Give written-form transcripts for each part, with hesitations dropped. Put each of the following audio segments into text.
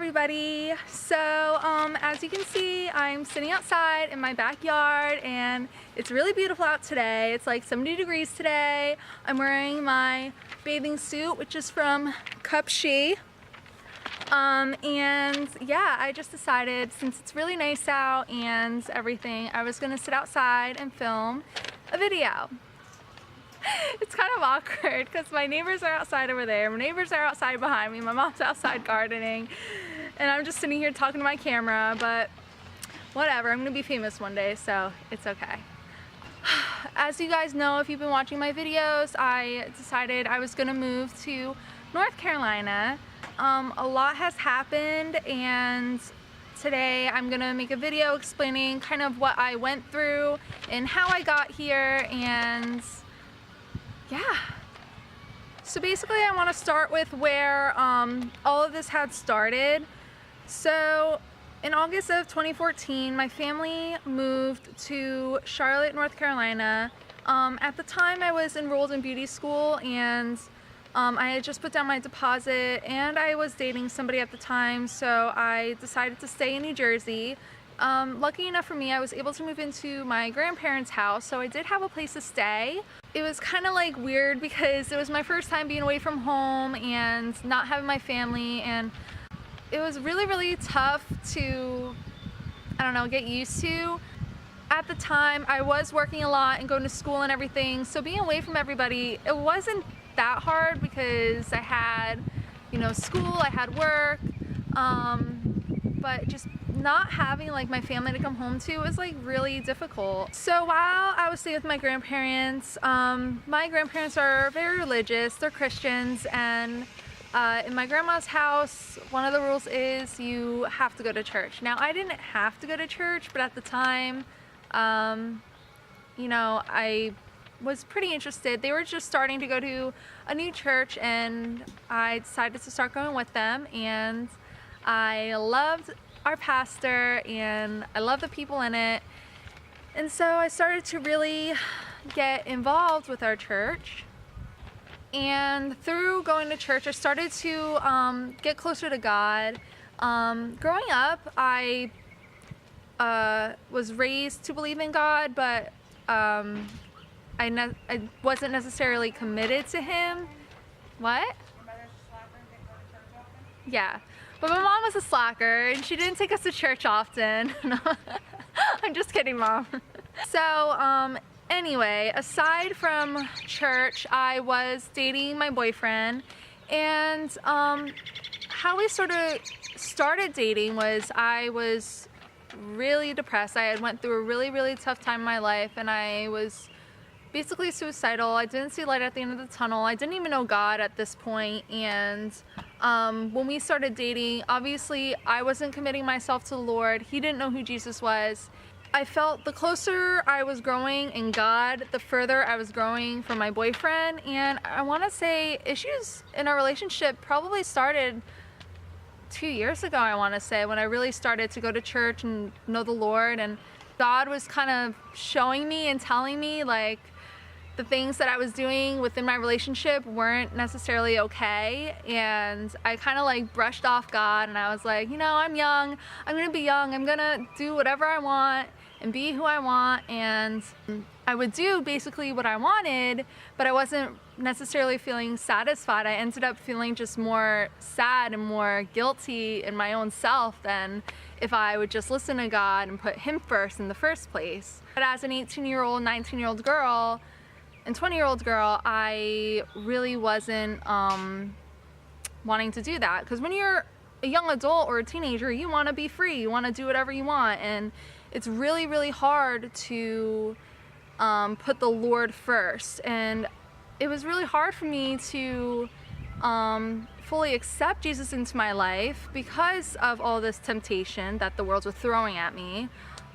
everybody. So as you can see, I'm sitting outside in my backyard and it's really beautiful out today. It's like 70 degrees today. I'm wearing my bathing suit, which is from Cupshe. And yeah, I just decided, since it's really nice out and everything, I was gonna sit outside and film a video. It's kind of awkward because my neighbors are outside over there, my neighbors are outside behind me, my mom's outside gardening, and I'm just sitting here talking to my camera, but whatever, I'm gonna be famous one day, so it's okay. As you guys know, if you've been watching my videos, I decided I was gonna move to North Carolina. A lot has happened, and today I'm gonna make a video explaining kind of what I went through and how I got here, and yeah. So basically I want to start with where all of this had started. So in August of 2014, my family moved to Charlotte, North Carolina. At the time I was enrolled in beauty school, and I had just put down my deposit, and I was dating somebody at the time, so I decided to stay in New Jersey. Lucky enough for me, I was able to move into my grandparents' house, so I did have a place to stay. It was kind of like weird because it was my first time being away from home and not having my family, and it was really tough to, I don't know, get used to. At the time, I was working a lot and going to school and everything, so being away from everybody, it wasn't that hard because I had, you know, school, I had work, but just not having like my family to come home to was like really difficult. So while I was staying with my grandparents are very religious, they're Christians, and in my grandma's house, one of the rules is you have to go to church. Now I didn't have to go to church, but at the time, you know, I was pretty interested. They were just starting to go to a new church, and I decided to start going with them, and I loved our pastor and I love the people in it, and so I started to really get involved with our church. And through going to church, I started to get closer to God. Growing up, I was raised to believe in God, but I wasn't necessarily committed to Him. What? Yeah. But my mom was a slacker, and she didn't take us to church often. No, I'm just kidding, Mom. So, anyway, aside from church, I was dating my boyfriend, and how we sort of started dating was I was really depressed. I had went through a really tough time in my life, and I was basically suicidal. I didn't see light at the end of the tunnel. I didn't even know God at this point, and when we started dating, obviously I wasn't committing myself to the Lord. He didn't know who Jesus was. I felt the closer I was growing in God, the further I was growing from my boyfriend, and I want to say issues in our relationship probably started 2 years ago, I want to say, when I really started to go to church and know the Lord, and God was kind of showing me and telling me like the things that I was doing within my relationship weren't necessarily okay, and I kind of like brushed off God, and I was like, you know, I'm young, I'm gonna be young, I'm gonna do whatever I want and be who I want, and I would do basically what I wanted, but I wasn't necessarily feeling satisfied. I ended up feeling just more sad and more guilty in my own self than if I would just listen to God and put Him first in the first place. But as an 18-year-old, 19-year-old girl, and 20-year-old girl, I really wasn't wanting to do that, because when you're a young adult or a teenager, you want to be free, you want to do whatever you want, and it's really hard to put the Lord first. And it was really hard for me to fully accept Jesus into my life because of all this temptation that the world was throwing at me.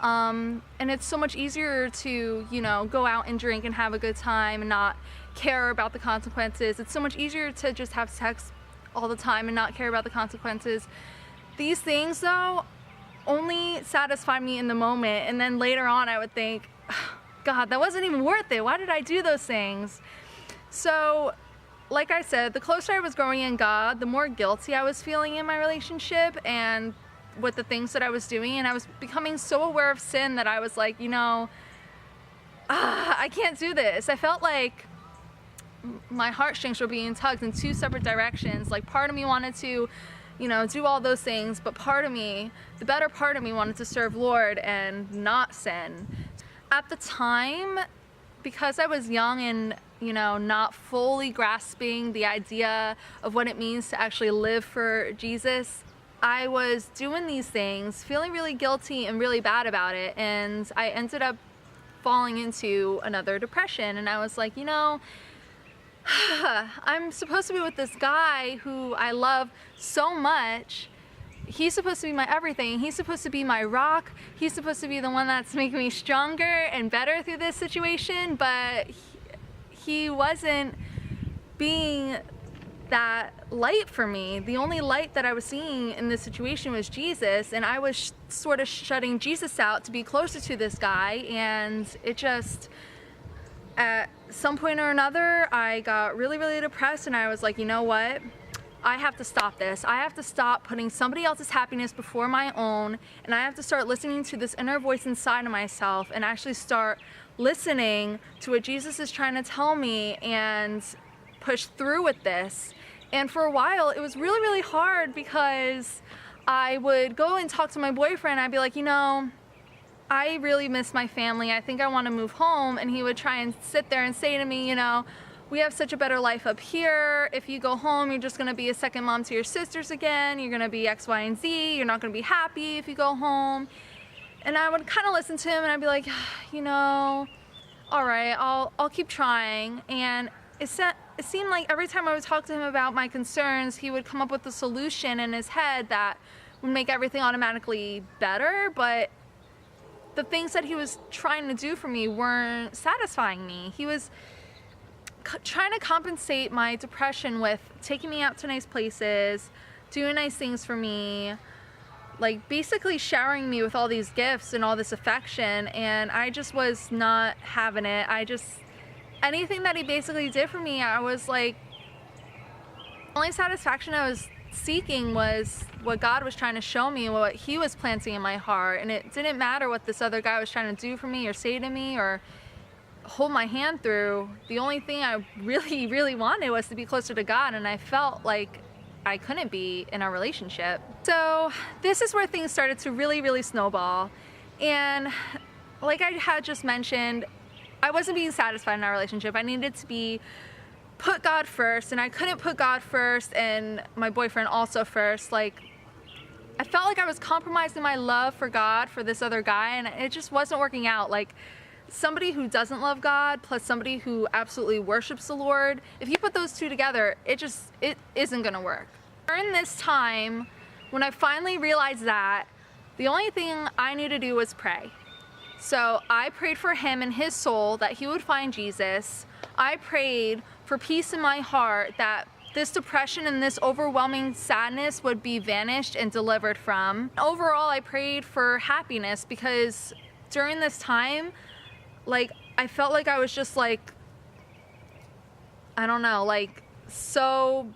And it's so much easier to, you know, go out and drink and have a good time and not care about the consequences. It's so much easier to just have sex all the time and not care about the consequences. These things, though, only satisfy me in the moment, and then later on I would think, God, that wasn't even worth it. Why did I do those things? So like I said, the closer I was growing in God, the more guilty I was feeling in my relationship and with the things that I was doing. And I was becoming so aware of sin that I was like, I can't do this. I felt like my heartstrings were being tugged in two separate directions. Like, part of me wanted to, do all those things, but part of me, the better part of me, wanted to serve Lord and not sin. At the time, because I was young and, not fully grasping the idea of what it means to actually live for Jesus, I was doing these things, feeling really guilty and really bad about it, and I ended up falling into another depression. And I was like, I'm supposed to be with this guy who I love so much. He's supposed to be my everything. He's supposed to be my rock. He's supposed to be the one that's making me stronger and better through this situation, but he wasn't being that light for me. The only light that I was seeing in this situation was Jesus, and I was sort of shutting Jesus out to be closer to this guy. And it just, at some point or another, I got really, really depressed, and I was like, you know what? I have to stop this. I have to stop putting somebody else's happiness before my own, and I have to start listening to this inner voice inside of myself and actually start listening to what Jesus is trying to tell me and push through with this. And for a while, it was really, really hard because I would go and talk to my boyfriend. I'd be like, I really miss my family. I think I want to move home. And he would try and sit there and say to me, we have such a better life up here. If you go home, you're just going to be a second mom to your sisters again. You're going to be X, Y, and Z. You're not going to be happy if you go home. And I would kind of listen to him, and I'd be like, all right, I'll keep trying. And it seemed like every time I would talk to him about my concerns, he would come up with a solution in his head that would make everything automatically better. But the things that he was trying to do for me weren't satisfying me. He was trying to compensate my depression with taking me out to nice places, doing nice things for me, like basically showering me with all these gifts and all this affection, and I just was not having it. Anything that he basically did for me, I was like, the only satisfaction I was seeking was what God was trying to show me, what he was planting in my heart. And it didn't matter what this other guy was trying to do for me or say to me or hold my hand through. The only thing I really, really wanted was to be closer to God, and I felt like I couldn't be in our relationship. So this is where things started to really, really snowball. And like I had just mentioned, I wasn't being satisfied in our relationship. I needed to put God first, and I couldn't put God first and my boyfriend also first. Like, I felt like I was compromising my love for God for this other guy, and it just wasn't working out. Like, somebody who doesn't love God plus somebody who absolutely worships the Lord, if you put those two together, it isn't gonna work. During this time, when I finally realized that, the only thing I knew to do was pray. So I prayed for him and his soul that he would find Jesus. I prayed for peace in my heart, that this depression and this overwhelming sadness would be vanished and delivered from. Overall, I prayed for happiness, because during this time, like, I felt like I was just like, I don't know, like so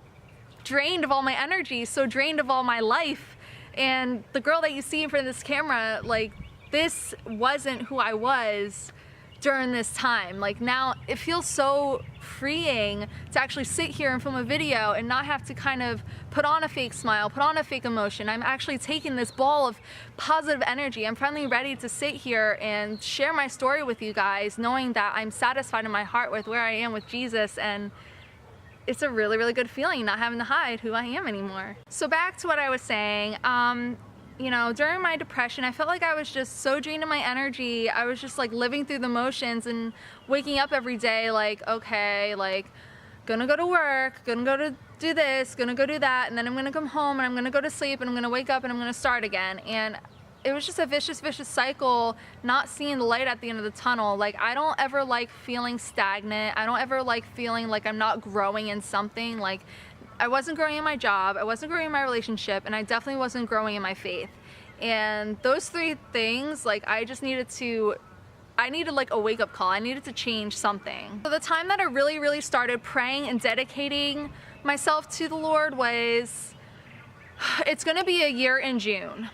drained of all my energy, so drained of all my life. And the girl that you see in front of this camera, like, this wasn't who I was during this time. Like, now it feels so freeing to actually sit here and film a video and not have to kind of put on a fake smile, put on a fake emotion. I'm actually taking this ball of positive energy. I'm finally ready to sit here and share my story with you guys, knowing that I'm satisfied in my heart with where I am with Jesus, and it's a really, really good feeling not having to hide who I am anymore. So back to what I was saying, during my depression, I felt like I was just so drained of my energy. I was just like living through the motions and waking up every day like, okay, like, gonna go to work, gonna go to do this, gonna go do that, and then I'm gonna come home and I'm gonna go to sleep and I'm gonna wake up and I'm gonna start again. And it was just a vicious, vicious cycle, not seeing the light at the end of the tunnel. Like, I don't ever like feeling stagnant. I don't ever like feeling like I'm not growing in something. Like, I wasn't growing in my job, I wasn't growing in my relationship, and I definitely wasn't growing in my faith. And those three things, like, I just needed to I needed like a wake-up call. I needed to change something. So the time that I really started praying and dedicating myself to the Lord was, it's gonna be a year in June.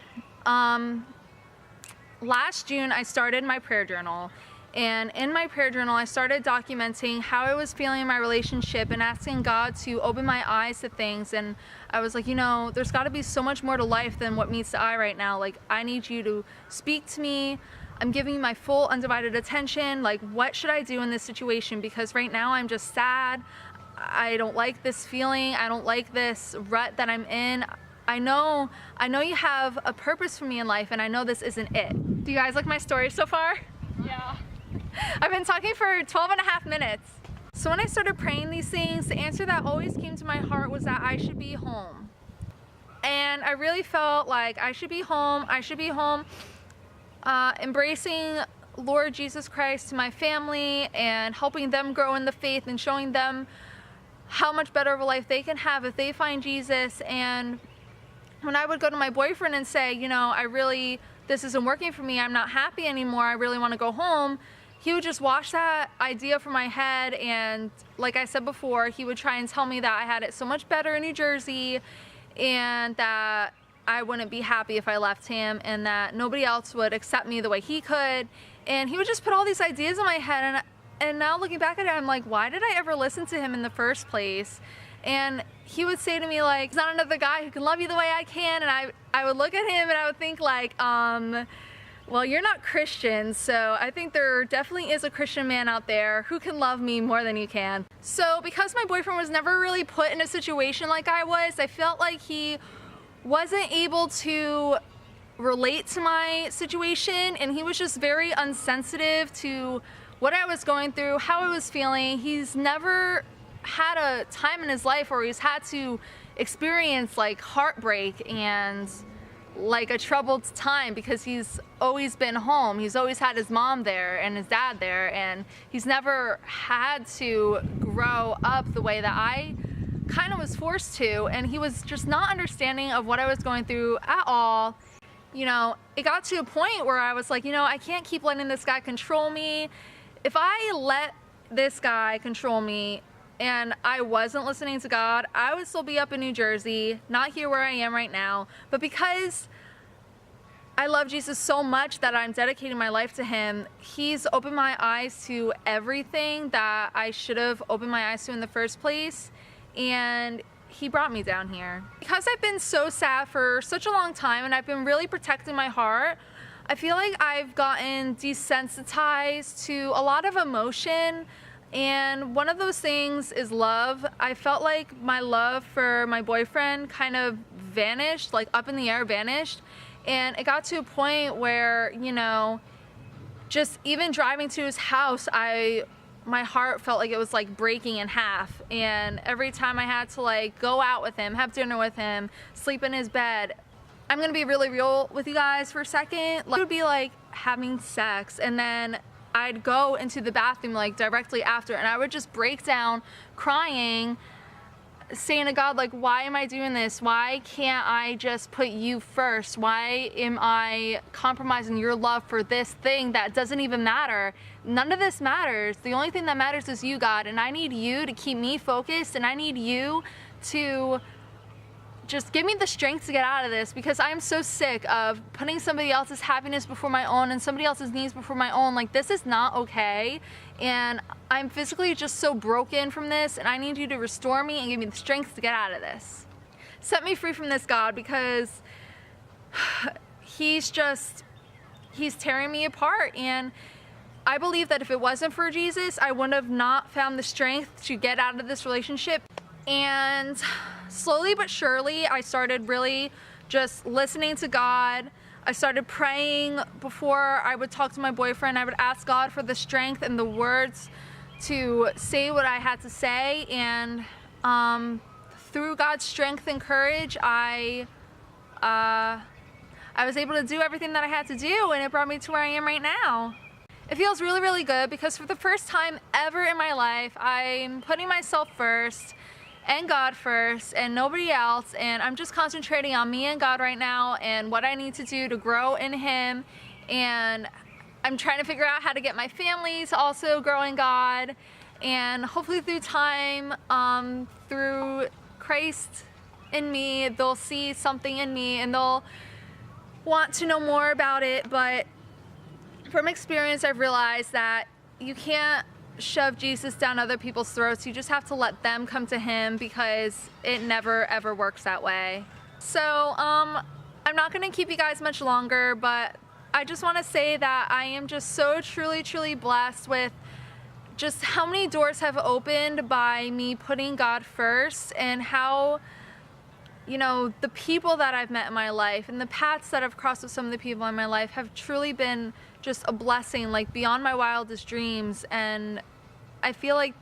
Last June I started my prayer journal, and in my prayer journal I started documenting how I was feeling in my relationship and asking God to open my eyes to things. And I was like, you know, there's got to be so much more to life than what meets the eye right now. Like, I need you to speak to me. I'm giving you my full undivided attention. Like, what should I do in this situation? Because right now I'm just sad. I don't like this feeling. I don't like this rut that I'm in. I know you have a purpose for me in life, and I know this isn't it. Do you guys like my story so far? Yeah. I've been talking for 12 and a half minutes. So when I started praying these things, the answer that always came to my heart was that I should be home. And I really felt like I should be home. I should be home embracing Lord Jesus Christ to my family and helping them grow in the faith and showing them how much better of a life they can have if they find Jesus. And when I would go to my boyfriend and say, you know, this isn't working for me, I'm not happy anymore, I really want to go home, he would just wash that idea from my head. And like I said before, he would try and tell me that I had it so much better in New Jersey and that I wouldn't be happy if I left him and that nobody else would accept me the way he could. And he would just put all these ideas in my head, and now looking back at it, I'm like, why did I ever listen to him in the first place? And he would say to me like, there's not another guy who can love you the way I can. And I would look at him and I would think like, well, you're not Christian, so I think there definitely is a Christian man out there who can love me more than you can. So because my boyfriend was never really put in a situation like I was, I felt like he wasn't able to relate to my situation, and he was just very unsensitive to what I was going through, how I was feeling. He's never had a time in his life where he's had to experience like heartbreak and like a troubled time, because he's always been home. He's always had his mom there and his dad there, and he's never had to grow up the way that I kind of was forced to. And he was just not understanding of what I was going through at all. You know, it got to a point where I was like, you know, I can't keep letting this guy control me. If I let this guy control me and I wasn't listening to God, I would still be up in New Jersey, not here where I am right now. But because I love Jesus so much that I'm dedicating my life to him, he's opened my eyes to everything that I should have opened my eyes to in the first place. And he brought me down here. Because I've been so sad for such a long time and I've been really protecting my heart, I feel like I've gotten desensitized to a lot of emotion. And one of those things is love. I felt like my love for my boyfriend kind of vanished, like up in the air vanished. And it got to a point where, you know, just even driving to his house, my heart felt like it was like breaking in half. And every time I had to like go out with him, have dinner with him, sleep in his bed, I'm gonna be really real with you guys for a second. Like, it would be like having sex, and then I'd go into the bathroom like directly after, and I would just break down crying, saying to God, like, why am I doing this? Why can't I just put you first? Why am I compromising your love for this thing that doesn't even matter? None of this matters. The only thing that matters is you, God, and I need you to keep me focused, and I need you to just give me the strength to get out of this, because I'm so sick of putting somebody else's happiness before my own and somebody else's needs before my own. Like, this is not okay, and I'm physically just so broken from this, and I need you to restore me and give me the strength to get out of this. Set me free from this, God, because he's tearing me apart. And I believe that if it wasn't for Jesus, I would have not found the strength to get out of this relationship. And slowly but surely, I started really just listening to God. I started praying before I would talk to my boyfriend. I would ask God for the strength and the words to say what I had to say. And through God's strength and courage, I was able to do everything that I had to do, and it brought me to where I am right now. It feels really, really good, because for the first time ever in my life, I'm putting myself first and God first and nobody else, and I'm just concentrating on me and God right now and what I need to do to grow in him. And I'm trying to figure out how to get my family to also grow in God, and hopefully through time, through Christ in me, they'll see something in me and they'll want to know more about it. But from experience, I've realized that you can't shove Jesus down other people's throats. You just have to let them come to him, because it never ever works that way. So I'm not going to keep you guys much longer, but I just want to say that I am just so truly blessed with just how many doors have opened by me putting God first, and how, you know, the people that I've met in my life and the paths that I've crossed with some of the people in my life have truly been just a blessing, like beyond my wildest dreams. And I feel like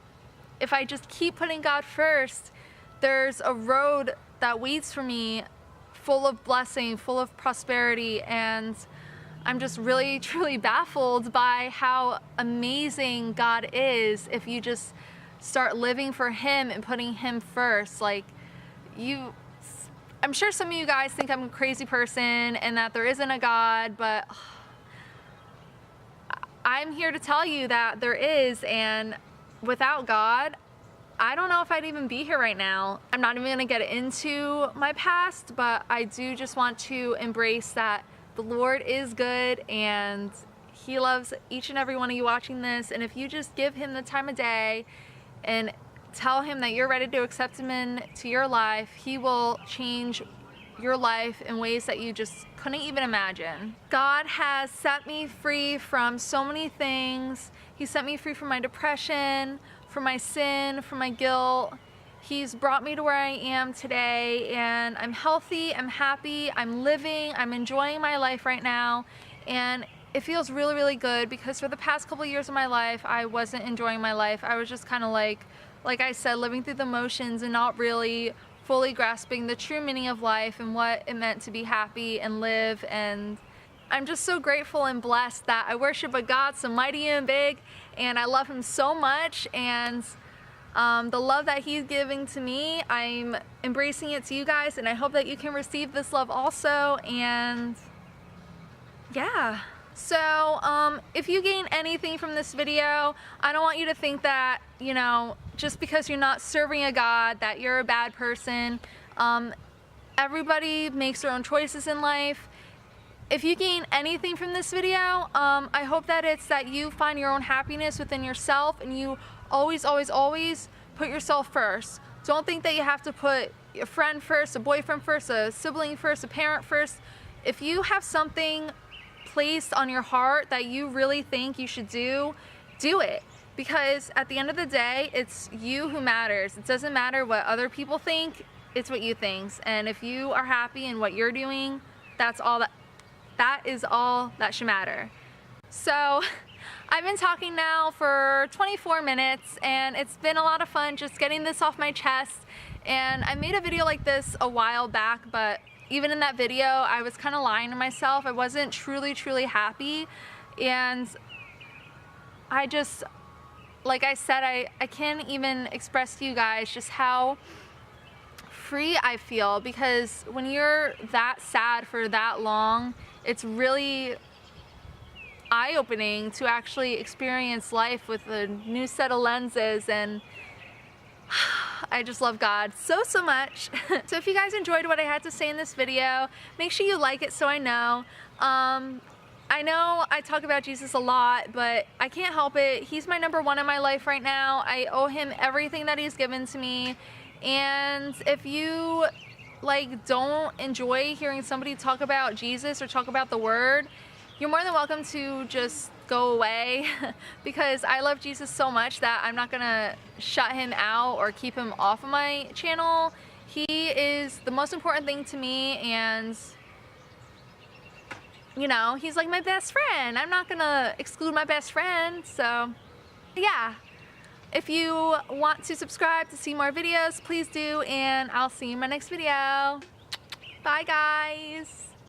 if I just keep putting God first, there's a road that waits for me full of blessing, full of prosperity, and I'm just really truly baffled by how amazing God is if you just start living for him and putting him first. Like, I'm sure some of you guys think I'm a crazy person and that there isn't a God, but I'm here to tell you that there is, and without God, I don't know if I'd even be here right now. I'm not even gonna get into my past, but I do just want to embrace that the Lord is good and he loves each and every one of you watching this. And if you just give him the time of day and tell him that you're ready to accept him into your life, he will change your life in ways that you just couldn't even imagine. God has set me free from so many things. He set me free from my depression, from my sin, from my guilt. He's brought me to where I am today, and I'm healthy, I'm happy, I'm living, I'm enjoying my life right now, and it feels really good, because for the past couple of years of my life, I wasn't enjoying my life. I was just kind of like I said, living through the motions and not really fully grasping the true meaning of life and what it meant to be happy and live. And I'm just so grateful and blessed that I worship a God so mighty and big, and I love him so much, and the love that he's giving to me, I'm embracing it to you guys, and I hope that you can receive this love also. And yeah, so if you gain anything from this video, I don't want you to think that, you know, just because you're not serving a God, that you're a bad person. Everybody makes their own choices in life. If you gain anything from this video, I hope that it's that you find your own happiness within yourself, and you always put yourself first. Don't think that you have to put a friend first, a boyfriend first, a sibling first, a parent first. If you have something placed on your heart that you really think you should do it. Because at the end of the day, it's you who matters. It doesn't matter what other people think, it's what you think. And if you are happy in what you're doing, that is all that should matter. So I've been talking now for 24 minutes, and it's been a lot of fun just getting this off my chest. And I made a video like this a while back, but even in that video, I was kind of lying to myself. I wasn't truly happy. And I just, like I said, I can't even express to you guys just how free I feel, because when you're that sad for that long, it's really eye-opening to actually experience life with a new set of lenses. And I just love God so much. So if you guys enjoyed what I had to say in this video, make sure you like it so I know. I know I talk about Jesus a lot, but I can't help it. He's my number one in my life right now. I owe him everything that he's given to me. And if you don't enjoy hearing somebody talk about Jesus or talk about the word, you're more than welcome to just go away, because I love Jesus so much that I'm not gonna shut him out or keep him off of my channel. He is the most important thing to me, and you know, he's like my best friend. I'm not gonna exclude my best friend. So yeah, if you want to subscribe to see more videos, please do, and I'll see you in my next video. Bye guys.